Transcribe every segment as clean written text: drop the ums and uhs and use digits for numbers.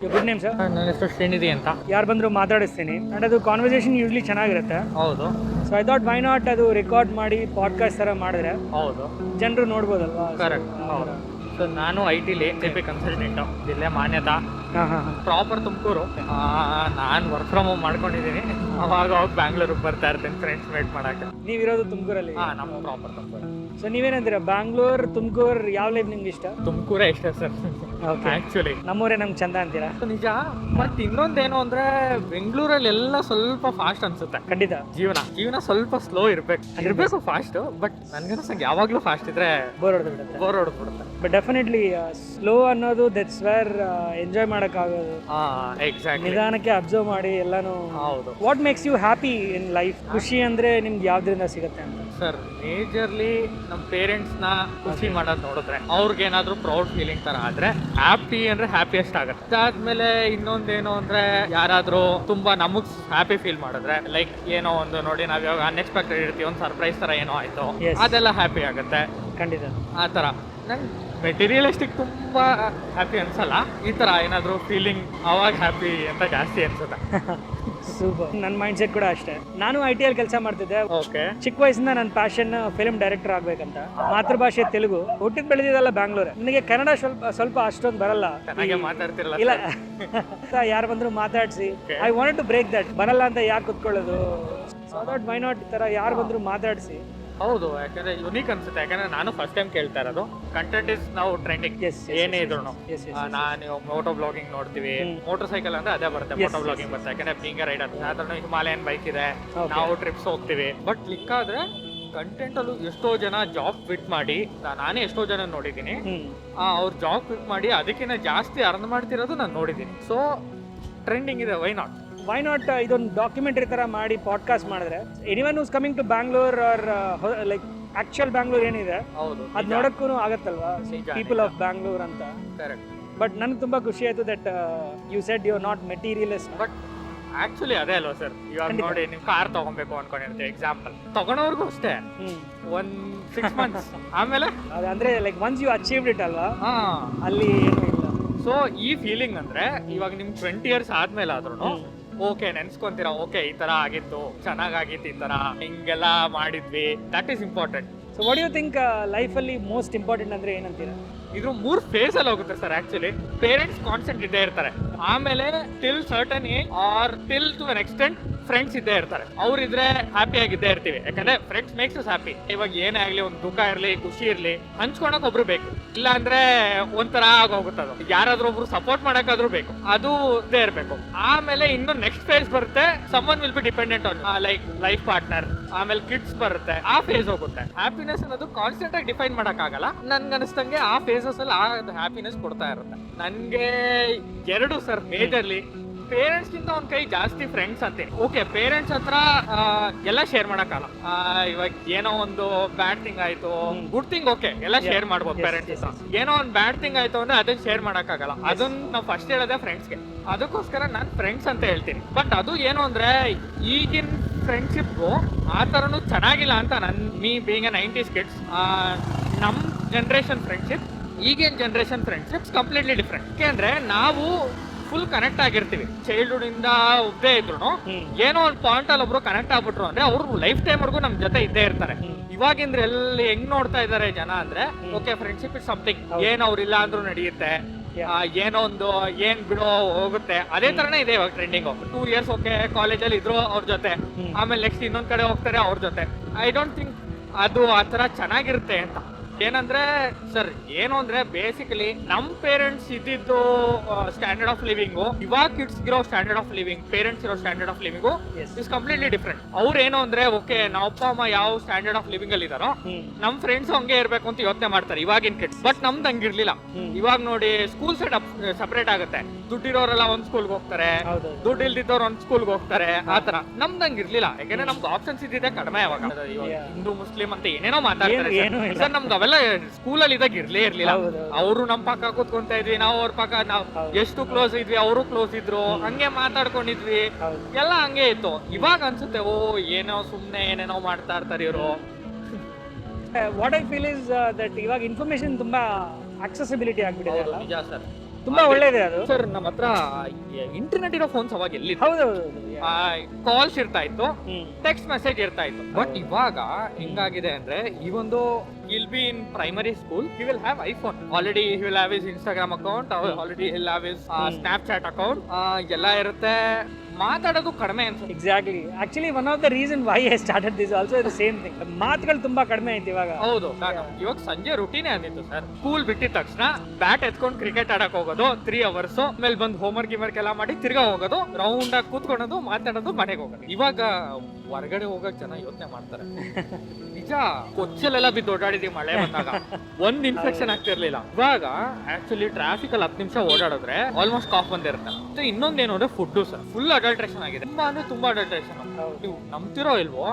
Good name sir. ನನ್ನ ಹೆಸರು ಶ್ರೀನಿಧಿ ಅಂತ. ಯಾರು ಬಂದರೂ ಮಾತಾಡಿಸ್ತೀನಿ ಅಂಡ್ ಅದು ಕಾನ್ವರ್ಸೇಷನ್ ಯೂಸ್ಲಿ ಚೆನ್ನಾಗಿರುತ್ತೆ. ಹೌದು. So I thought why not ಅದು ರೆಕಾರ್ಡ್ ಮಾಡಿ ಪಾಡ್ಕಾಸ್ಟ್ ಥರ ಮಾಡಿದ್ರೆ ಹೌದು, ಜನರು ನೋಡ್ಬೋದಲ್ವಾ. ಕರೆಕ್ಟ್. ಹೌದು. ಸೊ ನಾನು IT CP ಕನ್ಸಲ್ಟೆಂಟು, ಜಿಲ್ಲೆ ಮಾನ್ಯತಾ, ಹಾಂ ಹಾಂ ಹಾಂ. ಪ್ರಾಪರ್ ತುಮಕೂರು. ನಾನು ವರ್ಕ್ ಫ್ರಮ್ ಹೋಮ್ ಮಾಡ್ಕೊಂಡಿದ್ದೀನಿ. ಅವಾಗ ಬ್ಯಾಂಗ್ಳೂರಿಗೆ ಬರ್ತಾ ಇರ್ತೀನಿ ಫ್ರೆಂಡ್ಸ್ ಮೀಟ್ ಮಾಡೋಕ್ಕೆ. ನೀವಿರೋದು ತುಮಕೂರಲ್ಲಿ? ನಮ್ಮ ಪ್ರಾಪರ್ ತುಮಕೂರು. ಸೊ ನೀವೇನಂತೀರಾ, ಬ್ಯಾಂಗ್ಳೂರ್ ತುಮಕೂರು ಯಾವ ಲೈಫ್ ನಿಮ್ಗೆ ಇಷ್ಟ? ತುಮಕೂರೇ ಇಷ್ಟ ಸರ್. ಓಕೆ, ಆ್ಯಕ್ಚುಲಿ ನಮ್ಮೂರೇ ನಮ್ಗೆ ಚಂದ ಅಂತೀರಾ? ನಿಜ. ಬಟ್ ಇನ್ನೊಂದೇನು ಅಂದರೆ ಬೆಂಗಳೂರಲ್ಲಿ ಎಲ್ಲ ಸ್ವಲ್ಪ ಫಾಸ್ಟ್ ಅನ್ಸುತ್ತೆ. ಖಂಡಿತ. ಜೀವನ ಸ್ವಲ್ಪ ಸ್ಲೋ ಇರಬೇಕು ಫಾಸ್ಟು. ಬಟ್ ನನಗನ್ಸಂಗೆ ಯಾವಾಗಲೂ ಫಾಸ್ಟ್ ಇದ್ರೆ ಬೋರ್ ಹೊಡೆದ್ಬಿಡುತ್ತೆ. ಬೋರ್ ಹೊಡೆದ್ಬಿಡುತ್ತೆ. ಬಟ್ ಡೆಫಿನೆಟ್ಲಿ ಸ್ಲೋ ಅನ್ನೋದು ದಟ್ಸ್ ವೇರ್ ಎಂಜಾಯ್ ಮಾಡೋಕ್ಕಾಗೋದು. ಎಕ್ಸಾಕ್ಟ್ಲಿ. ನಿಧಾನಕ್ಕೆ ಅಬ್ಸರ್ವ್ ಮಾಡಿ ಎಲ್ಲಾನು. ಹೌದು. What makes you happy in life? ಖುಷಿ ಅಂದ್ರೆ ನಿಮ್ಗೆ ಯಾವ್ದ್ರಿಂದ ಸಿಗುತ್ತೆ ಅಂತ? ಸರ್, ಮೇಜರ್ಲಿ ನಮ್ಮ ಪೇರೆಂಟ್ಸ್ನ ಖುಷಿ ಮಾಡೋದು ನೋಡಿದ್ರೆ ಅವ್ರಿಗೇನಾದ್ರೂ ಪ್ರೌಡ್ ಫೀಲಿಂಗ್ ತರ ಆದ್ರೆ ಹ್ಯಾಪಿ ಅಂದ್ರೆ ಹ್ಯಾಪಿಯೆಸ್ಟ್ ಆಗುತ್ತೆ. ಅದಾದ್ಮೇಲೆ ಇನ್ನೊಂದೇನು ಅಂದ್ರೆ ಯಾರಾದ್ರೂ ತುಂಬಾ ನಮಗ್ ಹ್ಯಾಪಿ ಫೀಲ್ ಮಾಡಿದ್ರೆ, ಲೈಕ್ ಏನೋ ಒಂದು ನೋಡಿ ನಾವ್ ಇವಾಗ ಅನ್ಎಕ್ಸ್ಪೆಕ್ಟೆಡ್ ಇರ್ತೀವಿ, ಒಂದು ಸರ್ಪ್ರೈಸ್ ತರ ಏನೋ ಆಯ್ತು, Yes. ಅದೆಲ್ಲ ಹ್ಯಾಪಿ ಆಗುತ್ತೆ. ಖಂಡಿತ. ಆ ತರ ನಂಗೆ ಮೆಟೀರಿಯಲಿಸ್ಟಿಕ್ ತುಂಬಾ ಹ್ಯಾಪಿ ಅನ್ಸಲ್ಲ. ಈ ತರ ಏನಾದ್ರು ಫೀಲಿಂಗ್ ಅವಾಗ ಹ್ಯಾಪಿ ಅಂತ ಜಾಸ್ತಿ ಅನ್ಸುತ್ತೆ. ಸೂಪರ್. ನನ್ನ ಮೈಂಡ್ ಸೆಟ್ ಕೂಡ ಅಷ್ಟೇ. ನಾನು IT ಅಲ್ಲಿ ಕೆಲಸ ಮಾಡ್ತಿದ್ದೆ. ಓಕೆ. ಚಿಕ್ಕ ವಯಸ್ಸಿಂದ ನನ್ನ ಪ್ಯಾಷನ್ ಫಿಲ್ಮ್ ಡೈರೆಕ್ಟರ್ ಆಗ್ಬೇಕಂತ. ಮಾತೃಭಾಷೆ ತೆಲುಗು, ಹುಟ್ಟಿದ್ ಬೆಳೆದಿದ್ದಲ್ಲ ಬ್ಯಾಂಗ್ಳೂರ್. ನನಗೆ ಕನ್ನಡ ಸ್ವಲ್ಪ ಅಷ್ಟೊಂದು ಬರಲ್ಲ. ಚೆನ್ನಾಗೆ ಮಾತಾಡ್ತಿರಲ್ಲ. ಇಲ್ಲ, ಯಾರು ಬಂದ್ರು ಮಾತಾಡ್ಸಿ I want to break that. ಬರಲ್ಲ ಅಂತ ಯಾಕೆ ಕುತ್ಕೊಳ್ಳೋದು? ಸೊ ದಟ್ ವೈ ನಾಟ್ ಈ ತರ ಯಾರು ಬಂದ್ರು ಮಾತಾಡಿಸಿ. ಹೌದು, ಯಾಕಂದ್ರೆ ಯುನೀಕ್ ಅನ್ಸುತ್ತೆ. ಯಾಕಂದ್ರೆ ನಾನು ಫಸ್ಟ್ ಟೈಮ್ ಕೇಳ್ತಾ ಇರೋದು. ಕಂಟೆಂಟ್ ಇಸ್ ನಾವು ಟ್ರೆಂಡಿಂಗ್. ಏನೇ ಇದ್ರು ನಾನು ಮೋಟೋ ಬ್ಲಾಗಿಂಗ್ ನೋಡ್ತೀವಿ. ಮೋಟರ್ ಸೈಕಲ್ ಅಂದ್ರೆ ಅದೇ ಬರುತ್ತೆ, ಮೋಟೋ ಬ್ಲಾಗಿಂಗ್ ಬರುತ್ತೆ. ಯಾಕಂದ್ರೆ ಬೀಂಗ್ ರೈಡರ್, ಅದ್ರೂ ಹಿಮಾಲಯನ್ ಬೈಕ್ ಇದೆ, ನಾವು ಟ್ರಿಪ್ಸ್ ಹೋಗ್ತೀವಿ. ಬಟ್ ಕ್ಲಿಕ್ ಆದ್ರೆ ಕಂಟೆಂಟ್ ಅಲ್ಲೂ ಎಷ್ಟೋ ಜನ ಜಾಬ್ ಕ್ವಿಟ್ ಮಾಡಿ, ನಾನೇ ಎಷ್ಟೋ ಜನ ನೋಡಿದ್ದೀನಿ, ಅವ್ರು ಜಾಬ್ ಕ್ವಿಟ್ ಮಾಡಿ ಅದಕ್ಕಿಂತ ಜಾಸ್ತಿ ಅರ್ನ್ ಮಾಡ್ತಿರೋದು ನಾನು ನೋಡಿದ್ದೀನಿ. ಸೊ ಟ್ರೆಂಡಿಂಗ್ ಇದೆ, ವೈ ನಾಟ್ ಇದೊಂದು ಡಾಕ್ಯುಮೆಂಟರಿ ತರ ಮಾಡಿ ಪಾಡ್ಕಾಸ್ಟ್ ಮಾಡಿದ್ರೆ anyone who's coming to Bangalore or like actual Bangalore ಏನಿದೆ ಅದು ನೋಡಕ್ಕೂ ಆಗತ್ತಲ್ವಾ, ಪೀಪಲ್ ಆಫ್ ಬ್ಯಾಂಗ್ಳೂರ್ ಅಂತ. ಕರೆಕ್ಟ್. ಬಟ್ ನನಗೆ ತುಂಬಾ ಖುಷಿ ಆಯ್ತು that you said you are not materialist. But actually ಅದೇ ಅಲ್ವಾ ಸರ್, ಇವಾಗ ನೋಡಿ ನೀವು ಕಾರ್ ತಗೊಬೇಕು ಅನ್ಕೊಂಡಿರ್ತೀವಿ, ಎಕ್ಸಾಂಪಲ್ ತಗೊಳೋರ್ಗು ಅಷ್ಟೇ ಒಂದ್ 6 months ಆಮೇಲೆ ಅಂದ್ರೆ like once you achieved it ಅಲ್ವಾ, ಅಲ್ಲಿ ಏನು ಇಲ್ಲ. ಸೊ ಈ ಫೀಲಿಂಗ್ ಅಂದ್ರೆ ಇವಾಗ ನಿಮ್ 20 years ಆದ್ಮೇಲೆ ಆದ್ರೂ ಓಕೆ ನೆನ್ಸ್ಕೊಂತೀರಾ, ಓಕೆ ಈ ತರ ಆಗಿತ್ತು, ಚೆನ್ನಾಗಾಗಿತ್ತು, ಈ ತರ ಹಿಂಗೆಲ್ಲ ಮಾಡಿದ್ವಿ. That is important. So what you think ಲೈಫಲ್ಲಿ ಮೋಸ್ಟ್ ಇಂಪಾರ್ಟೆಂಟ್ ಅಂದ್ರೆ ಏನಂತೀರಾ? ಇದು 3 ಫೇಸ್ ಅಲ್ಲಿ ಹೋಗುತ್ತೆ ಸರ್. ಆಕ್ಚುಲಿ ಪೇರೆಂಟ್ಸ್ ಕಾನ್ಸ್ಟೆಂಟ್ ಇದ್ದೇ ಇರ್ತಾರೆ, ಆಮೇಲೆ till certain age or till to an extent friends ಇದ್ದೇ ಇರ್ತಾರೆ. ಅವ್ರಿದ್ರೆ ಹ್ಯಾಪಿ ಆಗಿದ್ದೇ ಇರ್ತೀವಿ, ಯಾಕಂದ್ರೆ ಫ್ರೆಂಡ್ಸ್ ಮೇಕ್ಸ್ ಅಸ್ ಹ್ಯಾಪಿ. ಇವಾಗ ಏನೇ ಆಗ್ಲಿ, ಒಂದು ದುಃಖ ಇರ್ಲಿ, ಖುಷಿ ಇರ್ಲಿ, ಹಂಚ್ಕೊಳಕ್ ಒಬ್ರು ಬೇಕು. ಇಲ್ಲ ಅಂದ್ರೆ ಒಂಥರ ಆಗೋಗುತ್ತದು. ಯಾರಾದ್ರೂ ಒಬ್ರು ಸಪೋರ್ಟ್ ಮಾಡಕ್ಕಾದ್ರೂ ಬೇಕು, ಅದು ಇದ್ದೇ ಇರ್ಬೇಕು. ಆಮೇಲೆ ಇನ್ನು ನೆಕ್ಸ್ಟ್ ಫೇಸ್ ಬರುತ್ತೆ, summon will be dependent on like life partner. ಆಮೇಲೆ ಕಿಡ್ಸ್ ಬರುತ್ತೆ, ಆ ಫೇಸ್ ಹೋಗುತ್ತೆ. ಹ್ಯಾಪಿನೆಸ್ ಅನ್ನೋದು ಕಾನ್ಸ್ಟೆಂಟ್ ಆಗಿ ಡಿಫೈನ್ ಮಾಡಕ್ ಆಗಲ್ಲ. ನನ್ಗೆ ಅನಿಸ್ತಂಗೆ ಆ ಫೇಸಸ್ ಅಲ್ಲಿ ಆ ಹ್ಯಾಪಿನೆಸ್ ಕೊಡ್ತಾ ಇರುತ್ತೆ. ನನ್ಗೆ 2 ಸರ್ ಮೇಜರ್ಲಿ. ಪೇರೆಂಟ್ಸ್ ಗಿಂತ ಒಂದ್ ಕೈ ಜಾಸ್ತಿ ಫ್ರೆಂಡ್ಸ್ ಅಂತೀನಿ. ಓಕೆ, ಪೇರೆಂಟ್ಸ್ ಹತ್ರ ಎಲ್ಲ ಶೇರ್ ಮಾಡಕ್ಕಾಗಲ್ಲ. ಇವಾಗ ಏನೋ ಒಂದು ಬ್ಯಾಡ್ ಥಿಂಗ್ ಆಯ್ತು, ಗುಡ್ ಥಿಂಗ್ ಓಕೆ ಎಲ್ಲ ಶೇರ್ ಮಾಡ್ಬೋದು ಪೇರೆಂಟ್ಸ್ ಹತ್ರ. ಏನೋ ಒಂದು ಬ್ಯಾಡ್ ಥಿಂಗ್ ಆಯ್ತು ಅಂದ್ರೆ ಅದನ್ನ ಶೇರ್ ಮಾಡಕ್ಕಾಗಲ್ಲ. ಅದನ್ನ ನಾವು ಫಸ್ಟ್ ಹೇಳೋದೇ ಫ್ರೆಂಡ್ಸ್ಗೆ. ಅದಕ್ಕೋಸ್ಕರ ನಾನು ಫ್ರೆಂಡ್ಸ್ ಅಂತ ಹೇಳ್ತೀನಿ. ಬಟ್ ಅದು ಏನು ಅಂದ್ರೆ ಈಗಿನ ಫ್ರೆಂಡ್ಶಿಪ್ ಆ ಥರನೂ ಚೆನ್ನಾಗಿಲ್ಲ ಅಂತ me being A 90s kids. ನಮ್ಮ ಜನ್ರೇಷನ್ ಫ್ರೆಂಡ್ಶಿಪ್, ಈಗಿನ ಜನ್ರೇಷನ್ ಫ್ರೆಂಡ್ಶಿಪ್ಸ್ ಕಂಪ್ಲೀಟ್ಲಿ ಡಿಫ್ರೆಂಟ್. ಯಾಕೆಂದ್ರೆ ನಾವು ಫುಲ್ ಕನೆಕ್ಟ್ ಆಗಿರ್ತೀವಿ. ಚೈಲ್ಡ್ಹುಡ್ ಇಂದ ಒಬ್ಬೇ ಇದ್ರು ಏನೋ ಒಂದು ಪಾಯಿಂಟ್ ಅಲ್ಲಿ ಒಬ್ರು ಕನೆಕ್ಟ್ ಆಗ್ಬಿಟ್ರು ಅಂದ್ರೆ ಅವ್ರು ಲೈಫ್ ಟೈಮ್ ವರ್ಗು ನಮ್ ಜೊತೆ ಇದ್ದೇ ಇರ್ತಾರೆ. ಇವಾಗಿಂದ್ರೆ ಎಲ್ಲಿ ಹೆಂಗ್ ನೋಡ್ತಾ ಇದಾರೆ ಜನ ಅಂದ್ರೆ, ಓಕೆ ಫ್ರೆಂಡ್ಶಿಪ್ ಇಸ್ ಸಮಥಿಂಗ್, ಏನ್ ಅವ್ರಿಲ್ಲ ಅಂದ್ರೂ ನಡೆಯುತ್ತೆ, ಏನೋ ಒಂದು ಏನ್ ಬಿಡೋ ಹೋಗುತ್ತೆ, ಅದೇ ತರನೇ ಇದೆ ಇವಾಗ ಟ್ರೆಂಡಿಂಗ್. 2 years ಓಕೆ ಕಾಲೇಜಲ್ಲಿ ಇದ್ರು ಅವ್ರ ಜೊತೆ, ಆಮೇಲೆ ನೆಕ್ಸ್ಟ್ ಇನ್ನೊಂದ್ ಕಡೆ ಹೋಗ್ತಾರೆ ಅವ್ರ ಜೊತೆ. ಐ ಡೋಂಟ್ ಥಿಂಕ್ ಅದು ಆ ತರ ಚೆನ್ನಾಗಿರುತ್ತೆ ಅಂತ. ಏನಂದ್ರೆ ಸರ್, ಏನು ಅಂದ್ರೆ ಬೇಸಿಕಲಿ ನಮ್ ಪೇರೆಂಟ್ಸ್ ಇದ್ದಿದ್ದು ಸ್ಟ್ಯಾಂಡರ್ಡ್ ಆಫ್ ಲಿವಿಂಗು, ಇವಾಗ ಕಿಡ್ಸ್ ಇರೋ ಸ್ಟ್ಯಾಂಡರ್ಡ್ ಆಫ್ ಲಿವಿಂಗ್, ಪೇರೆಂಟ್ಸ್ ಇರೋ standard of living is completely different. ಅವ್ರು ಏನು ಅಂದ್ರೆ, ಓಕೆ ನಮ್ಮ ಅಪ್ಪ ಅಮ್ಮ ಯಾವ ಸ್ಟ್ಯಾಂಡರ್ಡ್ ಆಫ್ ಲಿವಿಂಗ್ ಅಲ್ಲಿ ಇದಾರೋ ನಮ್ ಫ್ರೆಂಡ್ಸ್ ಹಂಗೆ ಇರ್ಬೇಕು ಅಂತ ಯೋಚನೆ ಮಾಡ್ತಾರೆ ಇವಾಗಿನ ಕಿಡ್ಸ್. ಬಟ್ ನಮ್ದು ಹಂಗಿರ್ಲಿಲ್ಲ. ಇವಾಗ ನೋಡಿ ಸ್ಕೂಲ್ ಸೆಪರೇಟ್ ಆಗುತ್ತೆ. ದುಡ್ಡಿರೋರೆಲ್ಲ ಒಂದ್ ಸ್ಕೂಲ್ಗೆ ಹೋಗ್ತಾರೆ, ದುಡ್ಡು ಇಲ್ದಿದ್ದವ್ರು ಒಂದ್ ಸ್ಕೂಲ್ಗೆ ಹೋಗ್ತಾರೆ. ಆತರ ನಮ್ದು ಹಂಗಿರ್ಲಿಲ್ಲ, ಯಾಕಂದ್ರೆ ನಮ್ಗೆ ಆಪ್ಷನ್ಸ್ ಇದ್ದಿದೆ ಕಡಿಮೆ. ಅವಾಗ ಹಿಂದೂ ಮುಸ್ಲಿಂ ಅಂತ ಏನೇನೋ ಮಾತಾಡ್ತಾರೆ ಸರ್. ನಮ್ಗೆ ಅವೆಲ್ಲ ಸ್ಕೂಲಲ್ಲಿ ಇದಾಗ ಇರ್ಲಿಲ್ಲ. ಅವರು ನಮ್ ಪಕ್ಕ ಕೂತ್ಕೊಂತ ಇದ್ವಿ, ನಾವು ಅವ್ರ ಪಕ್ಕ, ನಾವು ಎಷ್ಟು ಕ್ಲೋಸ್ ಇದ್ವಿ, ಅವರು ಕ್ಲೋಸ್ ಇದ್ರು, ಹಂಗೆ ಮಾತಾಡ್ಕೊಂಡಿದ್ವಿ, ಎಲ್ಲ ಹಂಗೆ ಇತ್ತು. ಇವಾಗ ಅನ್ಸುತ್ತೆ ಓ ಏನೋ ಸುಮ್ನೆ ಏನೇನೋ ಮಾಡ್ತಾ ಇರ್ತಾರೆ ಇವರು. What I feel is that ಇವಾಗ ಇನ್ಫಾರ್ಮೇಶನ್ ತುಂಬಾ accessibility ಆಗ್ಬಿಟ್ಟಿದೆ ಅಲ್ಲ. ನಿಜ ಸರ್. ತುಂಬಾ ಒಳ್ಳೇದೇ ಅದು. ಸರ್ ನಮ್ಮ ಹತ್ರ ಇಂಟರ್ನೆಟ್ ಇರೋ ಫೋನ್ಸ್ ಅವಾಗ ಎಲ್ಲಿ ಹೌದೌದು. ಕಾಲ್ಸ್ ಇರ್ತಾ ಇತ್ತು, ಟೆಕ್ಸ್ಟ್ ಮೆಸೇಜ್ ಇರ್ತಾ ಇತ್ತು. ಬಟ್ ಇವಾಗ ಹೆಂಗಾಗಿದೆ ಅಂದ್ರೆ ಈ ಒಂದು will be in primary school, he will have iPhone already, he will have his Instagram account, already will have his Snapchat account, ಎಲ್ಲ ಇರುತ್ತೆ. ಮಾತಾಡೋದು ಕಡಿಮೆ ಅನ್ಸುತ್ತೆ. Exactly. Actually one of the reason why I started this also the same thing. ಮಾತುಗಳು ತುಂಬಾ ಕಡಿಮೆ ಐತಿ ಇವಾಗ. ಹೌದು, ಇವಾಗ ಸಂಜೆ ರುಟೀನೇ ಅಂದಿತ್ತು ಸರ್. ಸ್ಕೂಲ್ ಬಿಟ್ಟಿದ ತಕ್ಷಣ ಬ್ಯಾಟ್ ಎತ್ಕೊಂಡು ಕ್ರಿಕೆಟ್ ಆಡಕ್ ಹೋಗೋದು 3 hours, ಆಮೇಲೆ ಬಂದು ಹೋಮ್ವರ್ಕ್ ಎಲ್ಲ ಮಾಡಿ ತಿರ್ಗಾ ಹೋಗೋದು, ರೌಂಡ್ ಆಗಿ ಕೂತ್ಕೊಳ್ಳೋದು, ಮಾತಾಡೋದು, ಮನೆಗೆ ಹೋಗೋದು. ಇವಾಗ ಹೊರಗಡೆ ಹೋಗಕ್ ಜನ ಯೋಚನೆ ಮಾಡ್ತಾರೆ. ನಿಜ, ಕೊಚ್ಚಲೆಲ್ಲ ಬಿದ್ದು ಓಡಾಡಿದೀವಿ ಮಳೆ ಬಂದಾಗ, ಒಂದ್ ಇನ್ಫೆಕ್ಷನ್ ಆಗ್ತಿರ್ಲಿಲ್ಲ. ಇವಾಗ ಆಕ್ಚುಲಿ ಟ್ರಾಫಿಕ್ ಅಲ್ಲಿ 10 ನಿಮಿಷ ಓಡಾಡಿದ್ರೆ ಆಲ್ಮೋಸ್ಟ್ ಕಾಫ್ ಬಂದಿರುತ್ತೆ. ಮತ್ತೆ ಇನ್ನೊಂದೇನು ಅಂದ್ರೆ ಫುಡ್ ಸರ್, ಫುಲ್ ಅಡಲ್ಟ್ರೇಷನ್ ಆಗಿದೆ. ತುಂಬಾ ಅಂದ್ರೆ ತುಂಬಾ ಅಡಲ್ಟ್ರೇಷನ್. ನೀವು ನಂಬ್ತಿರೋ ಇಲ್ವೋ,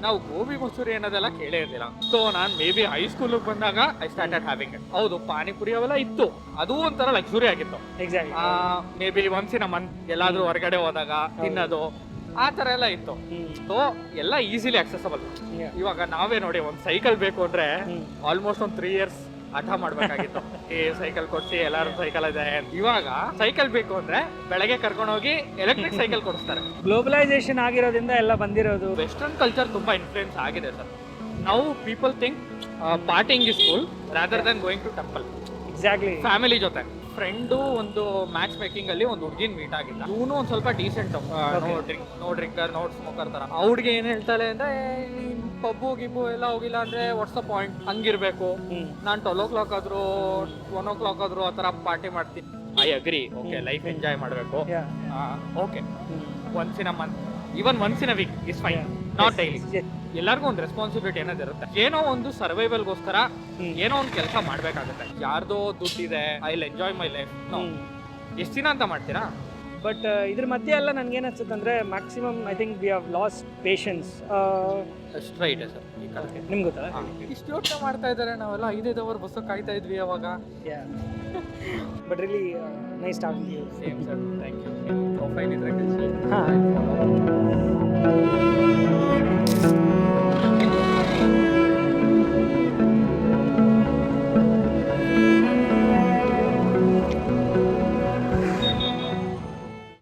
ನಾವು ಗೋಬಿ ಮಸೂರಿ ಅನ್ನೋದೆಲ್ಲ ಕೇಳೇ ಇರ್ಲಿಲ್ಲ. So non may be high school ಬಂದಾಗ ಐ ಸ್ಟಾರ್ಟೆಡ್ ಹ್ಯಾವಿಂಗ್ ಇಟ್. ಹೌದು, ಪಾನಿಪುರಿ ಅವೆಲ್ಲ ಇತ್ತು, ಅದು ಒಂಥರ ಲಕ್ಸುರಿ ಆಗಿತ್ತು. May be once in a month ಎಲ್ಲಾದ್ರೂ ಹೊರಗಡೆ ಹೋದಾಗ ತಿನ್ನೋದು, ಆ ತರ ಎಲ್ಲ ಇತ್ತು. ಸೊ ಎಲ್ಲ ಈಸಿಲಿ ಅಕ್ಸೆಸಬಲ್. ಇವಾಗ ನಾವೇ ನೋಡಿ, ಒಂದ್ ಸೈಕಲ್ ಬೇಕು ಅಂದ್ರೆ ಆಲ್ಮೋಸ್ಟ್ ಒಂದ್ 3 years ಹಠ ಮಾಡ್ಬೇಕಾಗಿತ್ತು. ಸೈಕಲ್ ಕೊಡ್ಸಿ, ಎಲ್ಲಾರು ಸೈಕಲ್ ಇದೆ. ಇವಾಗ ಸೈಕಲ್ ಬೇಕು ಅಂದ್ರೆ ಬೆಳಗ್ಗೆ ಕರ್ಕೊಂಡು ಹೋಗಿ ಎಲೆಕ್ಟ್ರಿಕ್ ಸೈಕಲ್ ಕೊಡಿಸ್ತಾರೆ. ಗ್ಲೋಬಲೈಸೇಷನ್ ಆಗಿರೋದ್ರಿಂದ ಎಲ್ಲ ಬಂದಿರೋದು. ವೆಸ್ಟರ್ನ್ ಕಲ್ಚರ್ ತುಂಬಾ ಇನ್ಫ್ಲೂಯೆನ್ಸ್ ಆಗಿದೆ ಸರ್. ನಾವು people think partying is cool rather than going to temple. Exactly. Family ಜೊತೆ ಫ್ರೆಂಡು ಒಂದು ಮ್ಯಾಚ್ ಮೇಕಿಂಗ್ ಅಲ್ಲಿ ಒಂದು ಹುಡುಗಿನ ಮೀಟ್ ಆಗಿದ್ದ. ಇವನು ಒಂದ್ ಸ್ವಲ್ಪ decent, no drinker, no smoker ತರ. ಆ ಹುಡುಗಿ ಏನ್ ಹೇಳ್ತಾಳೆ ಅಂದ್ರೆ, ಪಬ್ಬು ಗಿಬ್ಬು ಎಲ್ಲ ಹೋಗಿಲ್ಲ ಅಂದ್ರೆ ವಾಟ್ಸ್ ದ ಪಾಯಿಂಟ್, ಹಂಗಿರ್ಬೇಕು. ನಾನ್ 12 o'clock ಆದ್ರೂ 1 o'clock ಆದ್ರೂ ಆ ತರ ಪಾರ್ಟಿ ಮಾಡ್ತೀನಿ. I agree, okay, life enjoy ಮಾಡ್ಬೇಕು, okay, once in a month, even once in a week is fine, not daily. ಎಲ್ಲರಿಗೂ ಒಂದು ರೆಸ್ಪಾನ್ಸಿಬಿಲಿಟಿ ಅನ್ನೋದಿರುತ್ತೆ. ಏನೋ ಒಂದು ಸರ್ವೈವಲ್ಗೋಸ್ಕರ ಏನೋ ಒಂದು ಕೆಲಸ ಮಾಡ್ಬೇಕಾಗುತ್ತೆ. ಯಾರ್ದೋ ದುಡ್ಡಿದೆ, I will enjoy my life, ಎಷ್ಟು ದಿನ ಅಂತ ಮಾಡ್ತೀರಾ? ಬಟ್ ಇದ್ರ ಮಧ್ಯೆ ಎಲ್ಲ ನನ್ಗೇನು ಅನ್ಸುತ್ತೆ ಅಂದರೆ, maximum I think we have lost patience. ಅಷ್ಟು ರೈಟ್ ಸರ್. ಈ ಕಾಲಕ್ಕೆ ನಿಮ್ಗೆ ಗೊತ್ತಲ್ಲ, ಇಷ್ಟು ಯೋಚನೆ ಮಾಡ್ತಾ ಇದ್ದಾರೆ. ನಾವೆಲ್ಲ 5 hour ಬಸ್ಸು ಕಾಯ್ತಾ ಇದ್ವಿ ಅವಾಗ. But really nice talking to you. Same sir, thank you. Profile ಇದ್ರೆ ಹಾಂ.